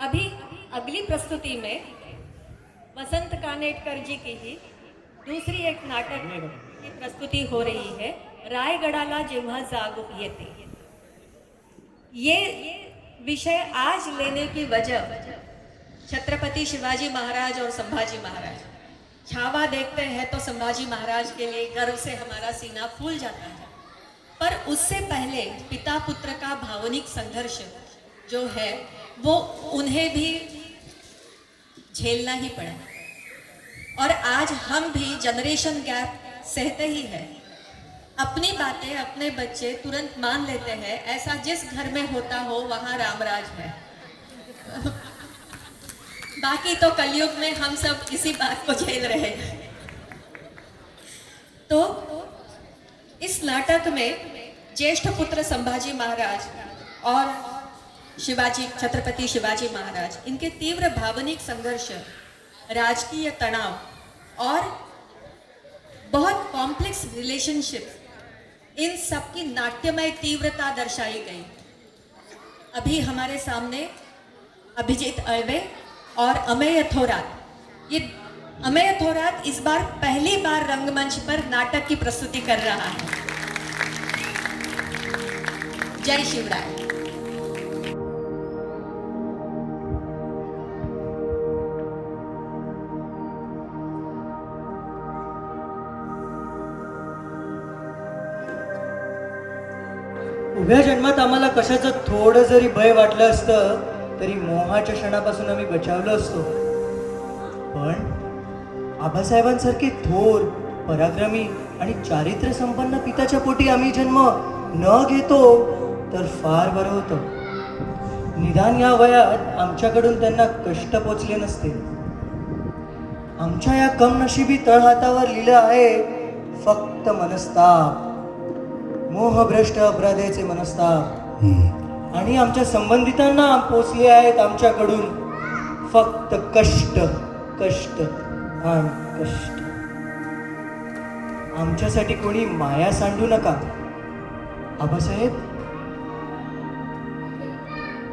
अभी अगली प्रस्तुति में वसंत कानेटकर जी की ही दूसरी एक नाटक की प्रस्तुति हो रही है, रायगडाला जेव्हा जाग येते। ये विषय आज लेने की वजह छत्रपति शिवाजी महाराज और संभाजी महाराज। छावा देखते हैं तो संभाजी महाराज के लिए गर्व से हमारा सीना फूल जाता है, पर उससे पहले पिता पुत्र का भावनिक संघर्ष जो है वो उन्हें भी झेलना ही पड़ा। और आज हम भी जनरेशन गैप सहते ही हैं। अपनी बातें अपने बच्चे तुरंत मान लेते हैं, ऐसा जिस घर में होता हो वहां रामराज है। बाकी तो कलयुग में हम सब इसी बात को झेल रहे हैं। तो इस नाटक में ज्येष्ठ पुत्र संभाजी महाराज और शिवाजी छत्रपति शिवाजी महाराज, इनके तीव्र भावनिक संघर्ष, राजकीय तनाव और बहुत कॉम्प्लेक्स रिलेशनशिप, इन सब की नाट्यमय तीव्रता दर्शाई गई। अभी हमारे सामने अभिजीत अळवे और अमेय थोरात। ये अमेय थोरात इस बार पहली बार रंगमंच पर नाटक की प्रस्तुति कर रहा है। जय शिवराय। उभ्या जन्मात आम्हाला कशाचं थोडं जरी भय वाटलं असतं तरी मोहाच्या क्षणापासून आम्ही बचावलो असतो, पण आबासाहेबांसारखे थोर, पराक्रमी आणि चारित्र्य संपन्न पित्याच्या पोटी आम्ही जन्म न घेतो तर फार बरं होतं। निदान या वयात आमच्याकडून त्यांना कष्ट पोचले नसते। आमच्या या कमनशिबी तळहातावर लिहिलं आहे फक्त मनस्ताप, मोहभ्रष्ट अपराधेचे मनस्ताप, आणि आमच्या संबंधितांना पोचले आहेत आमच्याकडून फक्त कष्ट, कष्ट आणि कष्ट। आमच्यासाठी कोणी माया सांडू नका। आबासाहेब,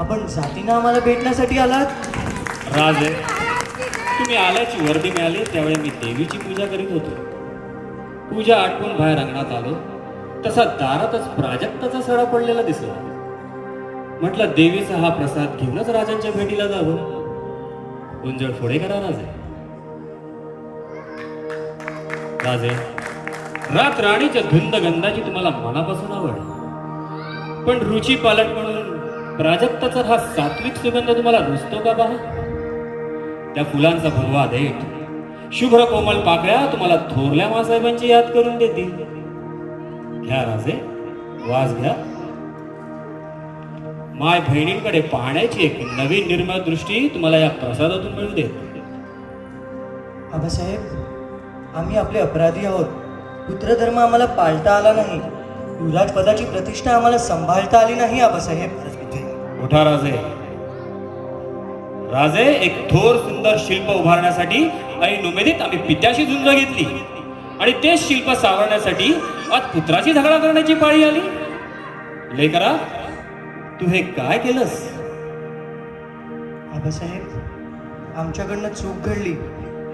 आपण जातीनं आम्हाला भेटण्यासाठी आलात? राजे, तुम्ही आल्याची वर्दी मिळाली त्यावेळी मी देवीची पूजा करीत होतो। पूजा आटपून बाहेर अंगणात आलो तसा दारातच प्राजक्ताचा सडा पडलेला दिसला। म्हटलं देवीचा हा प्रसाद घेऊनच राजांच्या भेटीला जावं। गुंजळ फोडे करा राजे। राजे, रात राणीच्या धुंद गंधाची तुम्हाला मनापासून आवड, पण रुची पालट म्हणून प्राजक्ताचा हा सात्विक सुगंध तुम्हाला रुचतो का पहा? त्या फुलांचा भगवा देठ, शुभ्र कोमल पाकळ्या तुम्हाला थोरल्या मासाहेबांची याद करून देतील। घ्या राजे, वास घ्या। माय बहिणींकडे पाहण्याची एक नवीन निर्मळ दृष्टी तुम्हाला या प्रसादातून मिळू दे। आबासाहेब, आम्ही आपले अपराधी आहोत। पुत्रधर्म आम्हाला पाळता आला नाही, युवराज पदाची प्रतिष्ठा आम्हाला सांभाळता आली नाही। आबासाहेब, उठा राजे। राजे, एक थोर सुंदर शिल्प उभारण्यासाठी ऐन उमेदीत आम्ही पित्याशी झुंज घेतली, आणि ते शिल्प सावरण्यासाठी आज पुत्राची झगडा करण्याची पाळी आली। लेकरा, तू हे काय केलंस? आबासाहेब, आमच्याकडनं चूक घडली।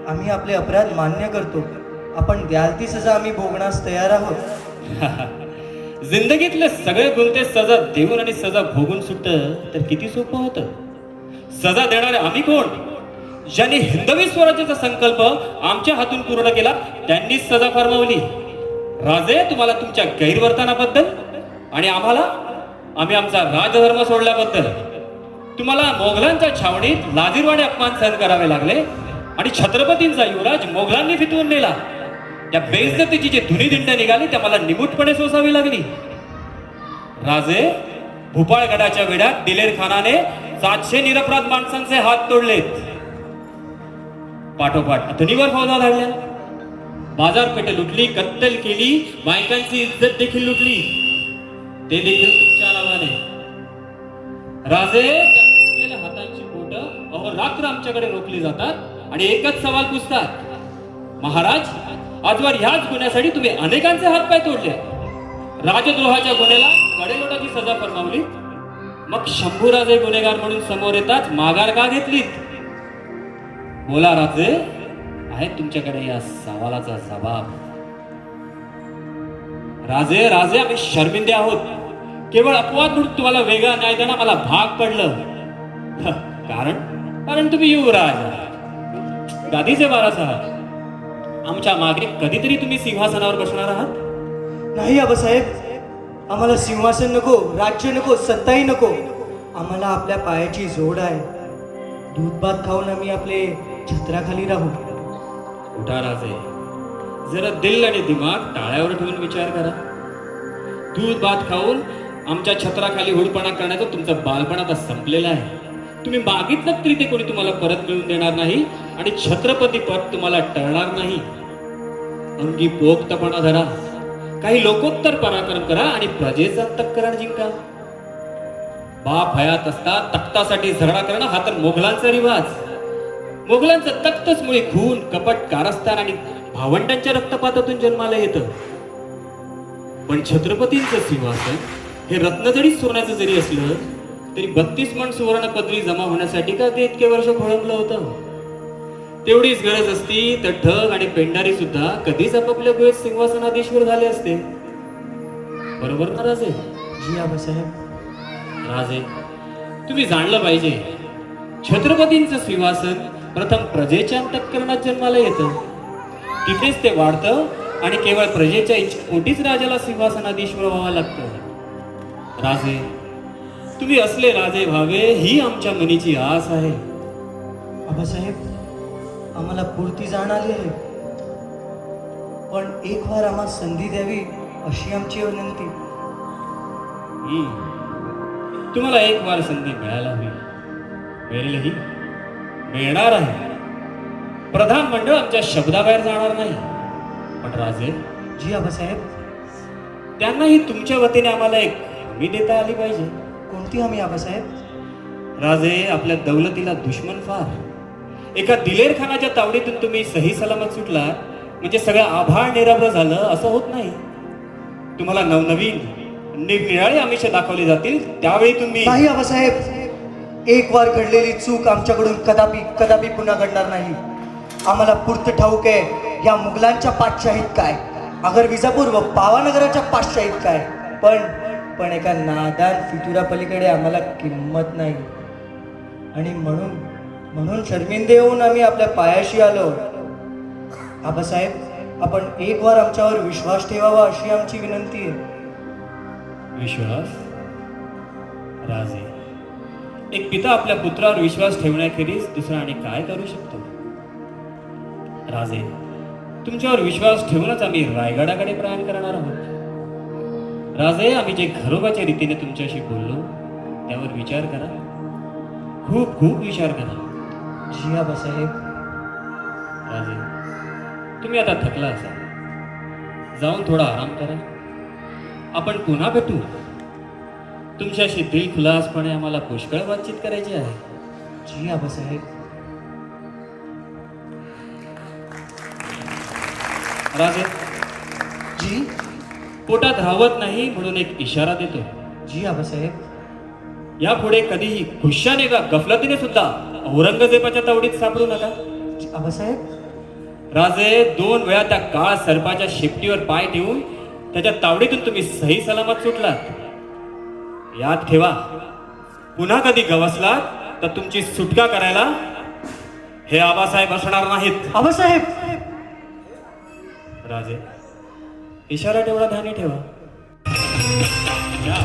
आम्ही आपले अपराध मान्य करतो। आपण द्याल ती सजा आम्ही भोगण्यास तयार आहोत। जिंदगीतले सगळे गुन्हे सजा देऊन आणि सजा भोगून सुटतं तर किती सोपं होतं। सजा देणारे आम्ही कोण? ज्यांनी हिंदवी स्वराज्याचा संकल्प आमच्या हातून पूर्ण केला त्यांनीच सजा फरमावली। राजे, तुम्हाला तुमच्या गैरवर्तनाबद्दल आणि आम्ही आमचा राजधर्म सोडल्याबद्दल, तुम्हाला मोगलांच्या छावणीत लाजिरवाणे अपमान सहन करावे लागले आणि छत्रपतींचा युवराज मोगलांनी फितवून नेला। त्या बेइज्जतीची जी धुनीदिंड निघाली त्या मला निमूटपणे सोसावी लागली। राजे, भूपाळगडाच्या वेढ्यात दिलेर खानाने 700 निरपराध माणसांचे हात तोडलेत। पाठोपाठ अथनीवर फौजा धाडल्या, बाजारपेठ लुटली, कत्तल केली, बायकांची इज्जत देखील लुटली, ते देखील तुमच्या नावाने। राजे, त्या तुटलेल्या हातांची बोट अहोरात्र आमच्याकडे रोखली जातात आणि एकच सवाल पुछतात, महाराज, आजवर ह्याच गुन्ह्यासाठी तुम्ही अनेकांचे हात पाय तोडले। राजद्रोहाच्या गुन्ह्याला कडेलोटाची सजा फरमावली। मग शंभूराजे गुन्हेगार म्हणून समोर येतात, माघार का घेतलीत? बोला राजे, आहे तुमच्याकडे या सवालाचा जबाब? राजे राजे आम्ही शर्मिंदे आहोत. केवळ अपवाद म्हणून तुम्हाला वेगळा न्याय देणं मला भाग पडलं. कारण तुम्ही युवराज आहात, गादीचे वारस आहात. आमच्या मागे कधीतरी तुम्ही सिंहासनावर बसणार आहात? नाही आबासाहेब, आम्हाला सिंहासन नको, राज्य नको, सत्ताही नको. आम्हाला आपल्या पायाची जोड आहे. दूध भात खाऊन आम्ही आपले छत्राखाली राहू. उठा राजे, जरा दिल आणि दिमाग टाळ्यावर ठेवून विचार करा. दूध भात खाऊन आमच्या छत्राखाली हुडपणा करण्याचं तुमचं बालपण आता संपलेलं आहे. तुम्ही मागितलं तरी ते कोणी तुम्हाला परत मिळवून देणार नाही आणि छत्रपती पद तुम्हाला टळणार नाही. अंगी पोक्तपणा धरा, काही लोकोत्तर पराक्रम करा आणि प्रजेचा तक्रार जिंका. बाप हयात असता तख्तासाठी झगडा करणं हा तर मोघलांचा रिवाज. मोघलांचं तख्तच मुळे खून, कपट, कारस्थान आणि भावंडांच्या रक्तपातातून जन्माला येतं. पण छत्रपतींचं सिंहासन हे रत्नजडी सोन्याचं जरी असलं तरी 32 मन सुवर्ण पदवी जमा होण्यासाठी का ते इतके वर्ष खोळंबलं होतं? तेवढीच गरज असती तर ठग आणि पेंढारी सुद्धा कधीच आपापल्या वेळेत सिंहासनाधीश्वर झाले असते. बरोबर ना राजे? जी आबासाहेब. राजे, तुम्ही जाणलं पाहिजे, छत्रपतींचं सिंहासन प्रथम प्रजेच्या अंतःकरणात जन्माला येतं. तिथेच ते वाढतं आणि केवळ प्रजेच्या इच्छेपोटीच राजाला सिंहासनाधीश्वर व्हावं लागतं. राजे, तुम्ही असले राजे व्हावे ही आमच्या मनीची आस आहे. आबासाहेब, आम्हाला पुरती जाण आली आहे, पण एक वार आम्हाला संधी द्यावी अशी आमची विनंती. तुम्हाला एक वार संधी मिळायला हवी, मिळेलही, मिळणार आहे. प्रधान मंडळ आमच्या शब्दाबाहेर जाणार नाही. पण राजे, जी आबासाहेब. त्यांनाही तुमच्या वतीने आम्हाला एक हमी देता आली पाहिजे. कोणती हमी आबासाहेब? राजे, आपल्या दौलतीला दुश्मन फार. एका दिलेर खानाच्या तावडीतून तुम्ही सही सलामत सुटला म्हणजे सगळं आभाळ निराभ्र झालं असं होत नाही. तुम्हाला नवनवीन निरनिराळे आमिष दाखवले जातील, त्यावेळी तुम्ही. नाही आबासाहेब, एक वार घडलेली चूक आमच्याकडून कदापि कदापि पुन्हा घडणार नाही. आम्हाला पुरत ठाऊक आहे या मुघलांच्या पातशाहीत काय, अगर विजापूर व पावानगराच्या पातशाहीत काय, पण एका नादान फितुरा पलीकडे आम्हाला किंमत नाही. आणि म्हणून शर्मिंदे होऊन आम्ही आपल्या पायाशी आलो. आबासाहेब, आपण एक वार आमच्यावर विश्वास ठेवावा अशी आमची विनंती आहे. विश्वास? राजे, एक पिता आपल्या पुत्रावर विश्वास ठेवण्याखेरीज दुसरा आणि काय करू शकतो? राजे, तुमच्यावर विश्वास ठेवूनच आम्ही रायगडाकडे प्रयाण करणार आहोत. राजे, आम्ही जे घरोबाच्या रीतीने तुमच्याशी बोललो त्यावर विचार करा, खूप खूप विचार करा. जी आबासाहेब. राजे, तुम्ही आता थकला असाल, जाऊन थोडा आराम करा. आपण पुन्हा भेटू. तुमच्याशी दिलखुलासपणे आम्हाला पुष्कळ बातचीत करायची आहे. जी आबासाहेब. राजे, जी. पोटात राहत नाही म्हणून एक इशारा देतो. जी आबासाहेब. यापुढे कधीही खुशाने का गफलतीने सुद्धा औरंगजेबाच्या तावडीत सापडू नका. आबासाहेब. राजे, 2 वेळा त्या काळ सर्पाच्या शेपटीवर पाय ठेवून त्याच्या तावडीतून तुम्ही सही सलामत सुटलात. याद ठेवा, पुन्हा कधी गवसलात तर तुमची सुटका करायला हे आबासाहेब असणार नाहीत. आबासाहेब. राजे, इशारा तेवढा ध्यानी ठेवा. या.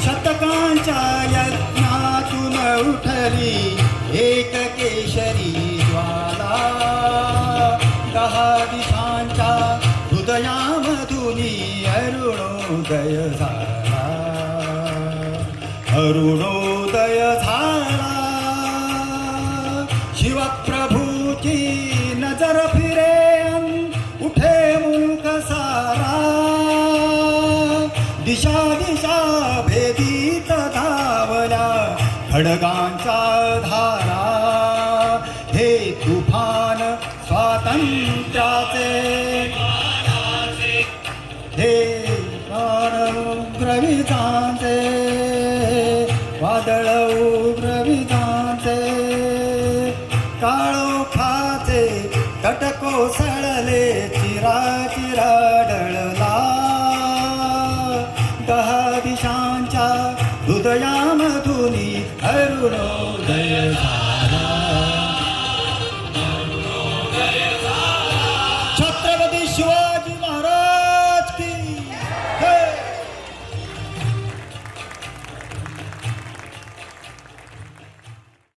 शतकांच्या यज्ञातून उठली एक केशरी ज्वाला, 10 दिशांच्या हृदयामधुनी अरुणोदय झाला, अरुणोदय झाला. शिवप्रभूची नजर फिरे उठे मुलुक सारा, दिशा दिशा भेदीत धावल्या खडगांच्या धारा. हे तुफान स्वातंत्र्याचे कोसळले चिरा डळला दहा दिशांच्या हृदयामधुनी अरुणोदय झाला.